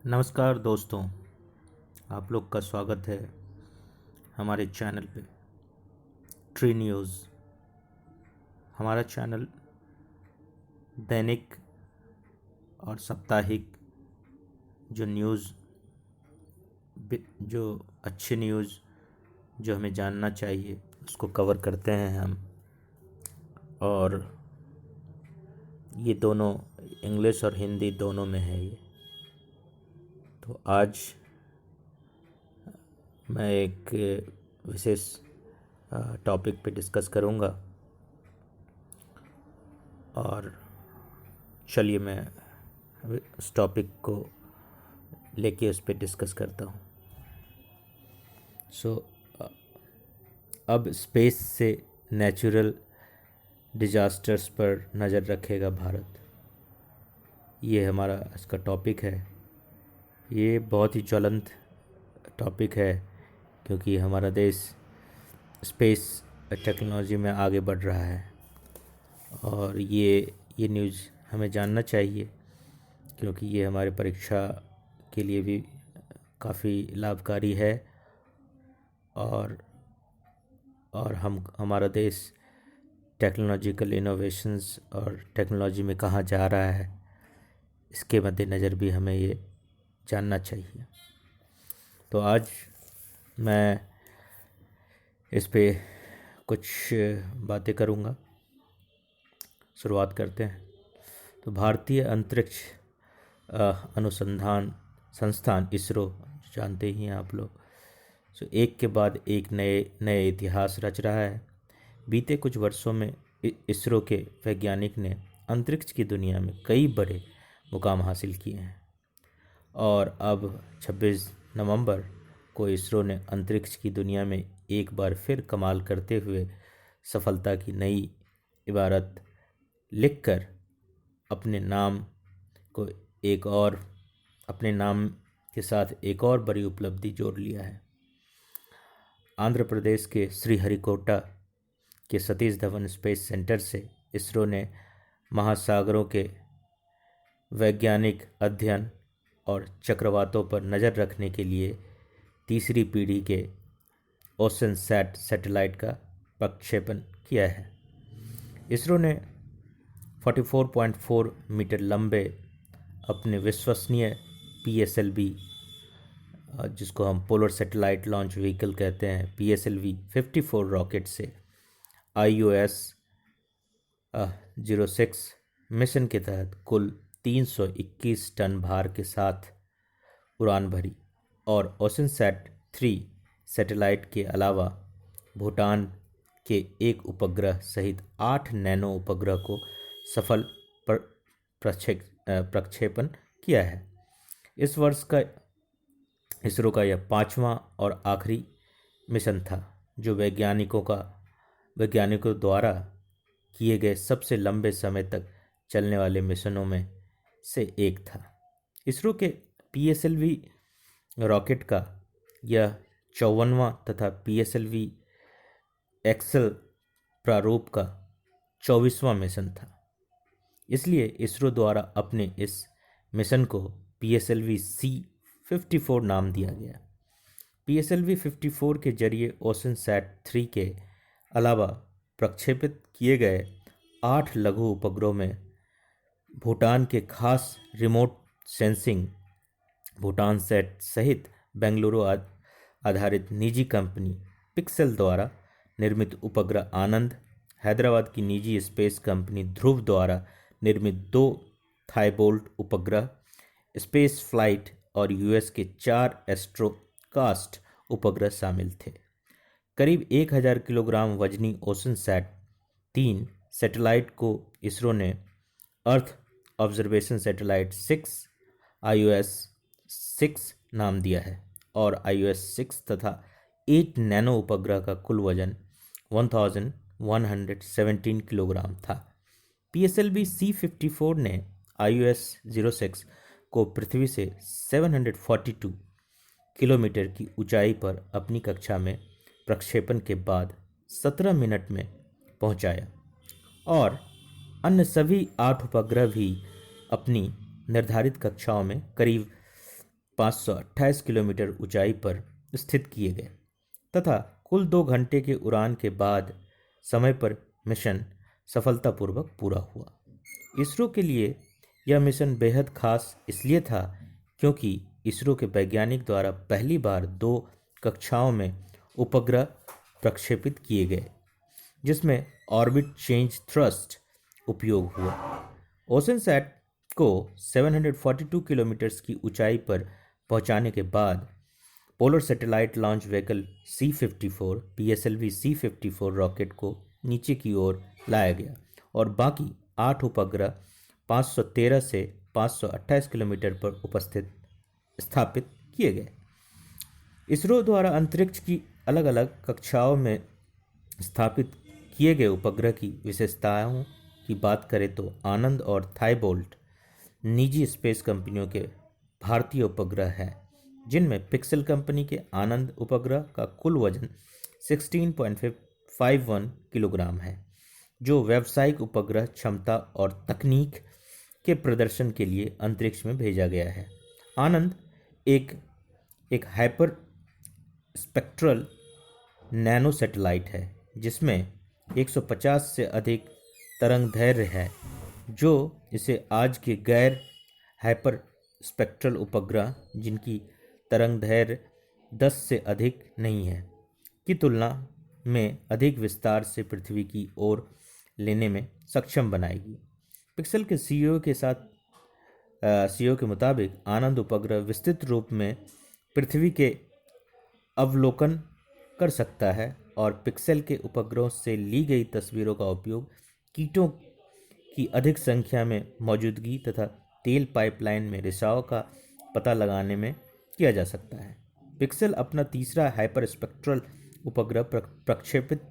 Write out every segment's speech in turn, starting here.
नमस्कार दोस्तों, आप लोग का स्वागत है हमारे चैनल पे ट्री न्यूज़। हमारा चैनल दैनिक और साप्ताहिक जो न्यूज़ जो अच्छे न्यूज़ जो हमें जानना चाहिए उसको कवर करते हैं हम। और ये दोनों इंग्लिश और हिंदी दोनों में है ये। तो आज मैं एक विशेष टॉपिक पे डिस्कस करूँगा और चलिए मैं उस टॉपिक को लेके उस पर डिस्कस करता हूँ। अब स्पेस से नेचुरल डिजास्टर्स पर नज़र रखेगा भारत, ये हमारा आज का टॉपिक है। ये बहुत ही ज्वलंत टॉपिक है क्योंकि हमारा देश स्पेस टेक्नोलॉजी में आगे बढ़ रहा है और ये न्यूज़ हमें जानना चाहिए क्योंकि ये हमारे परीक्षा के लिए भी काफ़ी लाभकारी है। और हमारा देश टेक्नोलॉजिकल इनोवेशंस और टेक्नोलॉजी में कहाँ जा रहा है, इसके मद्देनज़र भी हमें ये जानना चाहिए। तो आज मैं इस पे कुछ बातें करूँगा। शुरुआत करते हैं। तो भारतीय अंतरिक्ष अनुसंधान संस्थान इसरो, जानते ही हैं आप लोग, एक के बाद एक नए इतिहास रच रहा है। बीते कुछ वर्षों में इसरो के वैज्ञानिक ने अंतरिक्ष की दुनिया में कई बड़े मुकाम हासिल किए हैं और अब 26 नवंबर को इसरो ने अंतरिक्ष की दुनिया में एक बार फिर कमाल करते हुए सफलता की नई इबारत लिखकर अपने नाम के साथ एक और बड़ी उपलब्धि जोड़ लिया है। आंध्र प्रदेश के श्रीहरिकोटा के सतीश धवन स्पेस सेंटर से इसरो ने महासागरों के वैज्ञानिक अध्ययन और चक्रवातों पर नज़र रखने के लिए तीसरी पीढ़ी के ओशनसैट सैटेलाइट का प्रक्षेपण किया है। इसरो ने 44.4 मीटर लंबे अपने विश्वसनीय PSLV, जिसको हम पोलर सैटेलाइट लॉन्च व्हीकल कहते हैं, PSLV 54 रॉकेट से IOS 06 मिशन के तहत कुल 321 टन भार के साथ उड़ान भरी और ओशनसैट 3 सैटेलाइट के अलावा भूटान के एक उपग्रह सहित 8 नैनो उपग्रह को सफल प्रक्षेपण किया है। इस वर्ष का इसरो का यह 5वां और आखिरी मिशन था जो वैज्ञानिकों द्वारा किए गए सबसे लंबे समय तक चलने वाले मिशनों में से एक था। इसरो के PSLV रॉकेट का यह 54वां तथा PSLV एक्सेल प्रारूप का 24वां मिशन था। इसलिए इसरो द्वारा अपने इस मिशन को PSLV C54 नाम दिया गया। PSLV 54 के जरिए ओशनसैट 3 के अलावा प्रक्षेपित किए गए 8 लघु उपग्रहों में भूटान के खास रिमोट सेंसिंग भूटान सेट सहित बेंगलुरु आधारित निजी कंपनी पिक्सेल द्वारा निर्मित उपग्रह आनंद, हैदराबाद की निजी स्पेस कंपनी ध्रुव द्वारा निर्मित 2 थाईबोल्ट उपग्रह, स्पेस फ्लाइट और US के 4 एस्ट्रोकास्ट उपग्रह शामिल थे। करीब 1000 किलोग्राम वजनी ओशनसैट 3 सैटेलाइट को इसरो ने अर्थ ऑब्जर्वेशन सैटेलाइट 6 IOS 6 नाम दिया है और IOS 6 तथा 8 नैनो उपग्रह का कुल वजन 1117 किलोग्राम था। PSLV C54 ने IOS 06 को पृथ्वी से 742 किलोमीटर की ऊंचाई पर अपनी कक्षा में प्रक्षेपण के बाद 17 मिनट में पहुंचाया और अन्य सभी 8 उपग्रह भी अपनी निर्धारित कक्षाओं में करीब 528 किलोमीटर ऊंचाई पर स्थित किए गए तथा कुल 2 घंटे के उड़ान के बाद समय पर मिशन सफलतापूर्वक पूरा हुआ। इसरो के लिए यह मिशन बेहद खास इसलिए था क्योंकि इसरो के वैज्ञानिक द्वारा पहली बार 2 कक्षाओं में उपग्रह प्रक्षेपित किए गए जिसमें ऑर्बिट चेंज थ्रस्ट उपयोग हुआ। ओशनसैट को 742 किलोमीटर की ऊंचाई पर पहुंचाने के बाद polar satellite launch vehicle C-54 PSLV C-54 rocket को नीचे की ओर लाया गया और बाकी 8 उपग्रह 513 से 528 किलोमीटर पर स्थापित किए गए। इसरो द्वारा अंतरिक्ष की अलग अलग कक्षाओं में स्थापित किए गए उपग्रह की विशेषताओं की बात करें तो आनंद और थाईबोल्ट निजी स्पेस कंपनियों के भारतीय उपग्रह हैं जिनमें पिक्सेल कंपनी के आनंद उपग्रह का कुल वजन 16.51 किलोग्राम है जो व्यावसायिक उपग्रह क्षमता और तकनीक के प्रदर्शन के लिए अंतरिक्ष में भेजा गया है। आनंद एक हाइपर स्पेक्ट्रल नैनो सैटेलाइट है जिसमें 150 से अधिक तरंग दैर्ध्य है जो इसे आज के गैर हाइपर स्पेक्ट्रल उपग्रह जिनकी तरंग दैर्ध्य 10 से अधिक नहीं है की तुलना में अधिक विस्तार से पृथ्वी की ओर लेने में सक्षम बनाएगी। पिक्सेल के सीईओ के मुताबिक आनंद उपग्रह विस्तृत रूप में पृथ्वी के अवलोकन कर सकता है और पिक्सेल के उपग्रहों से ली गई तस्वीरों का उपयोग कीटों की अधिक संख्या में मौजूदगी तथा तेल पाइपलाइन में रिसाव का पता लगाने में किया जा सकता है। पिक्सेल अपना तीसरा हाइपर स्पेक्ट्रल उपग्रह प्रक्षेपित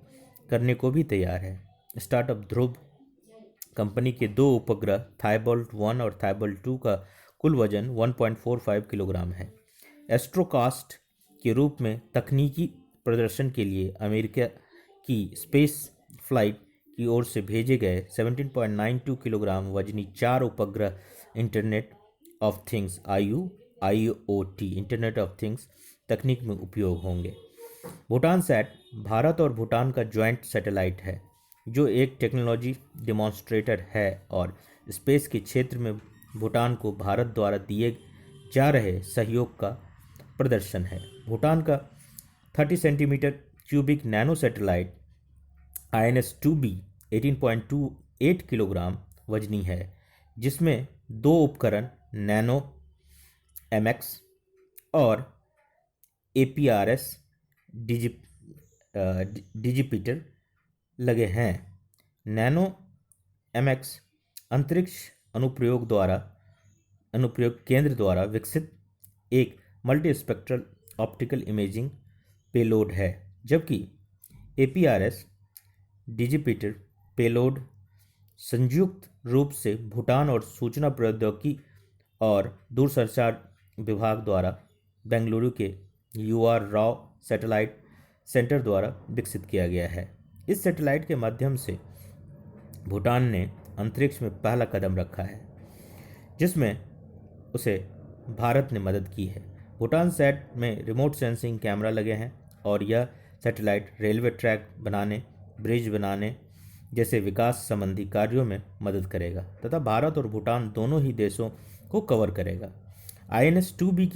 करने को भी तैयार है। स्टार्टअप ध्रुव कंपनी के 2 उपग्रह थाईबोल्ट 1 और थाईबोल्ट 2 का कुल वजन 1.45 किलोग्राम है। एस्ट्रोकास्ट के रूप में तकनीकी प्रदर्शन के लिए अमेरिका की स्पेस फ्लाइट की ओर से भेजे गए 17.92 किलोग्राम वजनी 4 उपग्रह internet of things IoT internet of things तकनीक में उपयोग होंगे। भूटान सैट भारत और भूटान का ज्वाइंट सैटेलाइट है जो एक टेक्नोलॉजी डिमॉन्स्ट्रेटर है और स्पेस के क्षेत्र में भूटान को भारत द्वारा दिए जा रहे सहयोग का प्रदर्शन है। भूटान का 30 centimetre cubic nano satellite INS-2B 18.28 kilogram वजनी है जिसमें 2 उपकरण नैनो MX और APRS डिजिपीटर लगे हैं। नैनो MX अंतरिक्ष अनुप्रयोग केंद्र द्वारा विकसित एक multi spectral optical imaging payload है जबकि APRS डिजिपीटर पेलोड संयुक्त रूप से भूटान और सूचना प्रौद्योगिकी और दूरसंचार विभाग द्वारा बेंगलुरु के UR राव सैटेलाइट सेंटर द्वारा विकसित किया गया है। इस सैटेलाइट के माध्यम से भूटान ने अंतरिक्ष में पहला कदम रखा है जिसमें उसे भारत ने मदद की है। भूटान सैट में रिमोट सेंसिंग कैमरा लगे हैं और यह सैटेलाइट रेलवे ट्रैक बनाने, ब्रिज बनाने जैसे विकास संबंधी कार्यों में मदद करेगा तथा भारत और भूटान दोनों ही देशों को कवर करेगा। INS-2B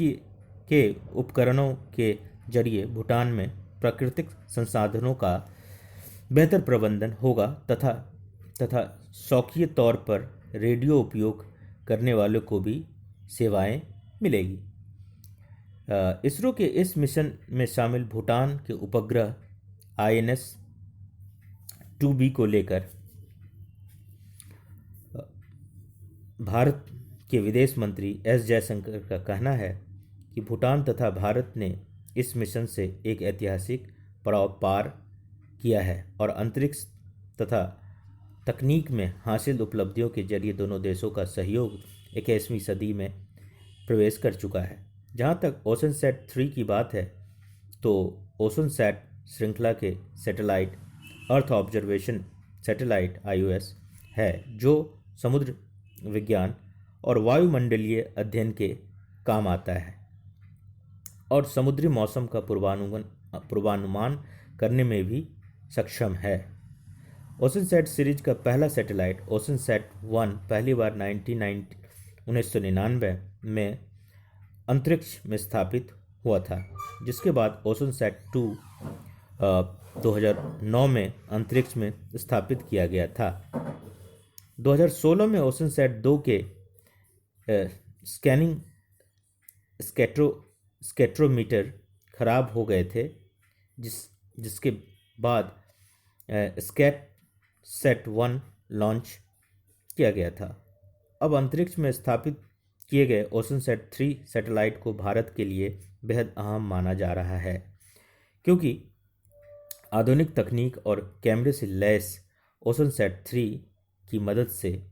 के उपकरणों के जरिए भूटान में प्राकृतिक संसाधनों का बेहतर प्रबंधन होगा तथा शौकिया तौर पर रेडियो उपयोग करने वालों को भी सेवाएं मिलेगी। इसरो के इस मिशन में शामिल भूटान के उपग्रह INS-2B को लेकर भारत के विदेश मंत्री S जयशंकर का कहना है कि भूटान तथा भारत ने इस मिशन से एक ऐतिहासिक पड़ाव पार किया है और अंतरिक्ष तथा तकनीक में हासिल उपलब्धियों के जरिए दोनों देशों का सहयोग 21वीं सदी में प्रवेश कर चुका है। जहां तक ओशनसैट 3 की बात है तो ओशनसैट श्रृंखला के satellite earth observation satellite IOS है जो समुद्र विज्ञान और वायुमंडलीय अध्ययन के काम आता है। और समुद्री मौसम का पूर्वानुमान करने में भी सक्षम है। ओशनसैट सीरीज का पहला सैटेलाइट ओशनसैट 1 पहली बार 1999 में अंतरिक्ष में स्थापित हुआ था, जिसके बाद ओशनसैट 2 2009 में अंतरिक्ष में स्थापित किया गया था। 2016 में ओशनसैट 2 के स्कैनिंग स्कैट्रोमीटर खराब हो गए थे, जिसके बाद स्कैट सेट 1 लॉन्च किया गया था। अब अंतरिक्ष में स्थापित किए गए ओशनसैट 3 सैटेलाइट को भारत के लिए बेहद अहम माना जा रहा है, क्योंकि आधुनिक तकनीक और कैमरे से लैस ओशनसैट 3 की मदद से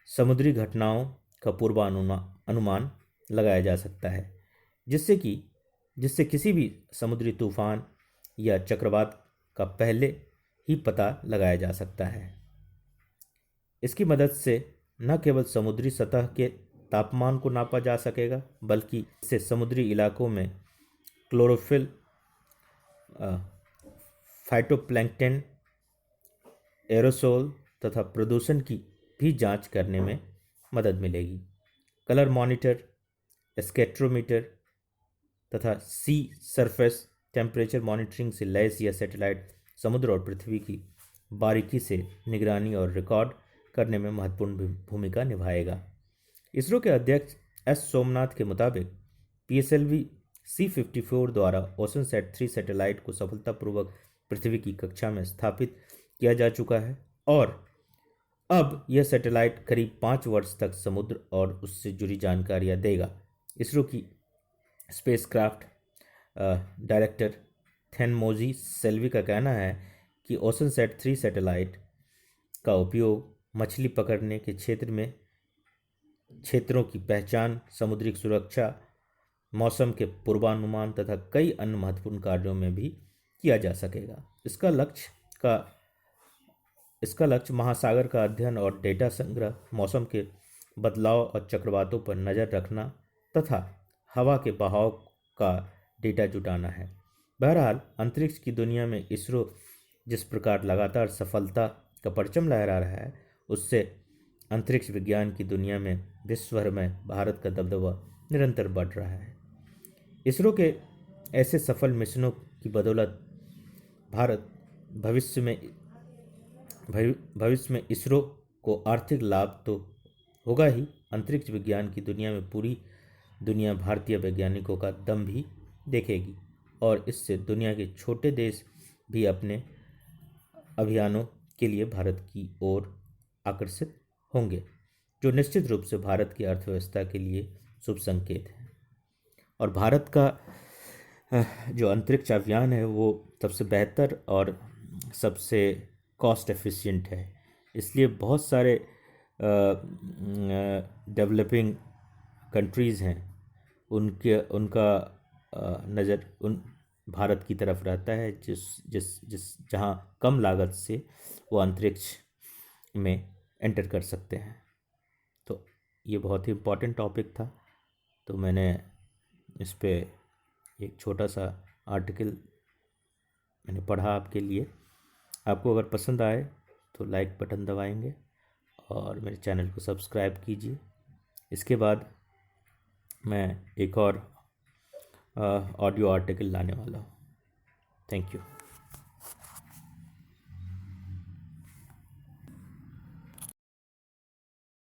समुद्री घटनाओं का पूर्वानुमान लगाया जा सकता है, जिससे किसी भी समुद्री तूफान या चक्रवात का पहले ही पता लगाया जा सकता है। इसकी मदद से न केवल समुद्री सतह के तापमान को नापा जा सकेगा, बल्कि इससे समुद्री इलाकों में क्लोरोफिल, फाइटोप्लैंक्टन, एरोसोल तथा प्रदूषण की भी जांच करने में मदद मिलेगी। कलर मॉनिटर, स्कैट्रोमीटर तथा सी सरफेस टेम्परेचर मॉनिटरिंग से लैस यह सैटेलाइट समुद्र और पृथ्वी की बारीकी से निगरानी और रिकॉर्ड करने में महत्वपूर्ण भूमिका निभाएगा। इसरो के अध्यक्ष एस सोमनाथ के मुताबिक PSLV C54 द्वारा ओशनसैट 3 सैटेलाइट को सफलतापूर्वक पृथ्वी की कक्षा में स्थापित किया जा चुका है और अब यह सैटेलाइट करीब 5 वर्ष तक समुद्र और उससे जुड़ी जानकारियां देगा। इसरो की स्पेसक्राफ्ट डायरेक्टर थेनमोजी सेल्वी का कहना है कि ओशनसैट 3 सैटेलाइट का उपयोग मछली पकड़ने के क्षेत्रों की पहचान, समुद्री सुरक्षा, मौसम के पूर्वानुमान तथा कई अन्य महत्वपूर्ण कार्यों में भी किया जा सकेगा। इसका लक्ष्य महासागर का अध्ययन और डेटा संग्रह, मौसम के बदलाव और चक्रवातों पर नज़र रखना तथा हवा के बहाव का डेटा जुटाना है। बहरहाल, अंतरिक्ष की दुनिया में इसरो जिस प्रकार लगातार सफलता का परचम लहरा रहा है, उससे अंतरिक्ष विज्ञान की दुनिया में विश्व भर में भारत का दबदबा निरंतर बढ़ रहा है। इसरो के ऐसे सफल मिशनों की बदौलत भारत भविष्य में इसरो को आर्थिक लाभ तो होगा ही, अंतरिक्ष विज्ञान की दुनिया में पूरी दुनिया भारतीय वैज्ञानिकों का दम भी देखेगी और इससे दुनिया के छोटे देश भी अपने अभियानों के लिए भारत की ओर आकर्षित होंगे, जो निश्चित रूप से भारत की अर्थव्यवस्था के लिए शुभ संकेत है। और भारत का जो अंतरिक्ष अभियान है वो सबसे बेहतर और सबसे कॉस्ट एफिशिएंट है, इसलिए बहुत सारे डेवलपिंग कंट्रीज़ हैं, उनका नज़र उन भारत की तरफ रहता है, जहाँ कम लागत से वो अंतरिक्ष में एंटर कर सकते हैं। तो ये बहुत ही इम्पोर्टेंट टॉपिक था, तो मैंने इस पे एक छोटा सा आर्टिकल मैंने पढ़ा आपके लिए। आपको अगर पसंद आए तो लाइक बटन दबाएंगे और मेरे चैनल को सब्सक्राइब कीजिए। इसके बाद मैं एक और ऑडियो आर्टिकल लाने वाला हूँ। Thank you.